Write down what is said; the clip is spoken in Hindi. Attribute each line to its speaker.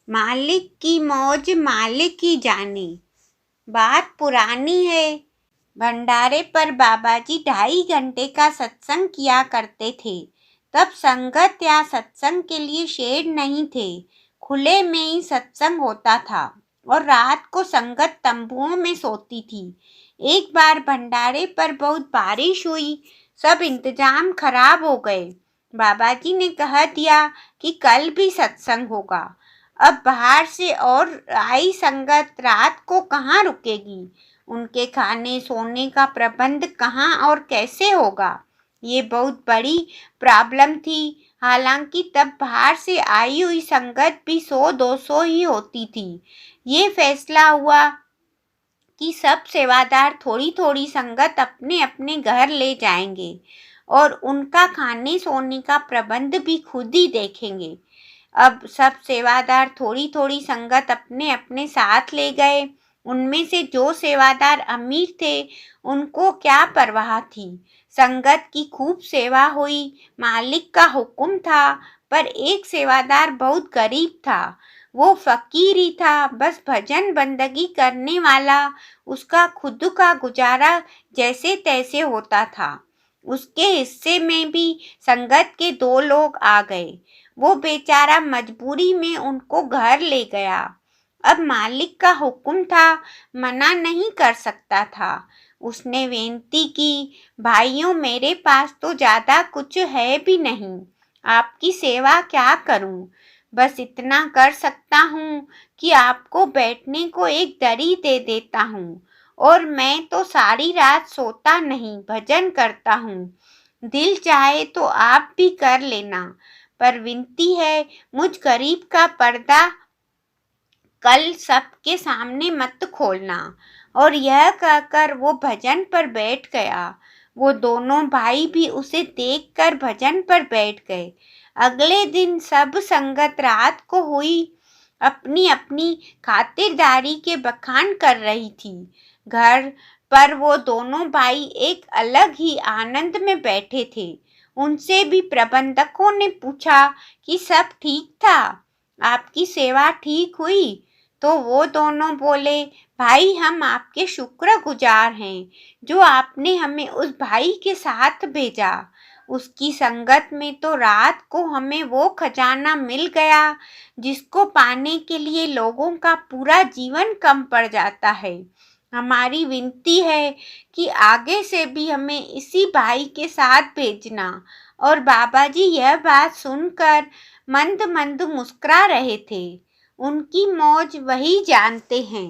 Speaker 1: मालिक की मौज मालिक ही जाने। बात पुरानी है। भंडारे पर बाबाजी 2.5 घंटे का सत्संग किया करते थे। तब संगत या सत्संग के लिए शेड नहीं थे, खुले में ही सत्संग होता था और रात को संगत तंबुओं में सोती थी। एक बार भंडारे पर बहुत बारिश हुई, सब इंतजाम खराब हो गए। बाबाजी ने कह दिया कि कल भी सत्संग होगा। अब बाहर से और आई संगत रात को कहाँ रुकेगी? उनके खाने सोने का प्रबंध कहाँ और कैसे होगा? ये बहुत बड़ी प्रॉब्लम थी। हालांकि तब बाहर से आई हुई संगत भी 100-200 ही होती थी। ये फैसला हुआ कि सब सेवादार थोड़ी थोड़ी संगत अपने अपने घर ले जाएंगे और उनका खाने सोने का प्रबंध भी खुद ही देखेंगे। अब सब सेवादार थोड़ी थोड़ी संगत अपने अपने साथ ले गए। उनमें से जो सेवादार अमीर थे उनको क्या परवाह थी। संगत की खूब सेवा हुई, मालिक का हुक्म था। पर एक सेवादार बहुत गरीब था, वो फकीर ही था, बस भजन बंदगी करने वाला। उसका खुद का गुजारा जैसे तैसे होता था। उसके हिस्से में भी संगत के 2 लोग आ गए। वो बेचारा मजबूरी में उनको घर ले गया। अब मालिक का हुक्म था, मना नहीं कर सकता था। उसने विनती की, भाइयों मेरे पास तो ज़्यादा कुछ है भी नहीं, आपकी सेवा क्या करूं? बस इतना कर सकता हूँ कि आपको बैठने को एक दरी दे देता हूँ और मैं तो सारी रात सोता नहीं, भजन करता हूँ। दिल चाहे तो आप भी कर लेना, पर विनती है मुझ गरीब का पर्दा कल सबके सामने मत खोलना। और यह कहकर वो भजन पर बैठ गया। वो दोनों भाई भी उसे देखकर भजन पर बैठ गए। अगले दिन सब संगत रात को हुई अपनी अपनी खातिरदारी के बखान कर रही थी। घर पर वो दोनों भाई एक अलग ही आनंद में बैठे थे। उनसे भी प्रबंधकों ने पूछा कि सब ठीक था, आपकी सेवा ठीक हुई? तो वो दोनों बोले, भाई हम आपके शुक्रगुजार हैं जो आपने हमें उस भाई के साथ भेजा। उसकी संगत में तो रात को हमें वो खजाना मिल गया जिसको पाने के लिए लोगों का पूरा जीवन कम पड़ जाता है। हमारी विनती है कि आगे से भी हमें इसी भाई के साथ भेजना। और बाबाजी यह बात सुनकर मंद मंद मुस्कुरा रहे थे। उनकी मौज वही जानते हैं।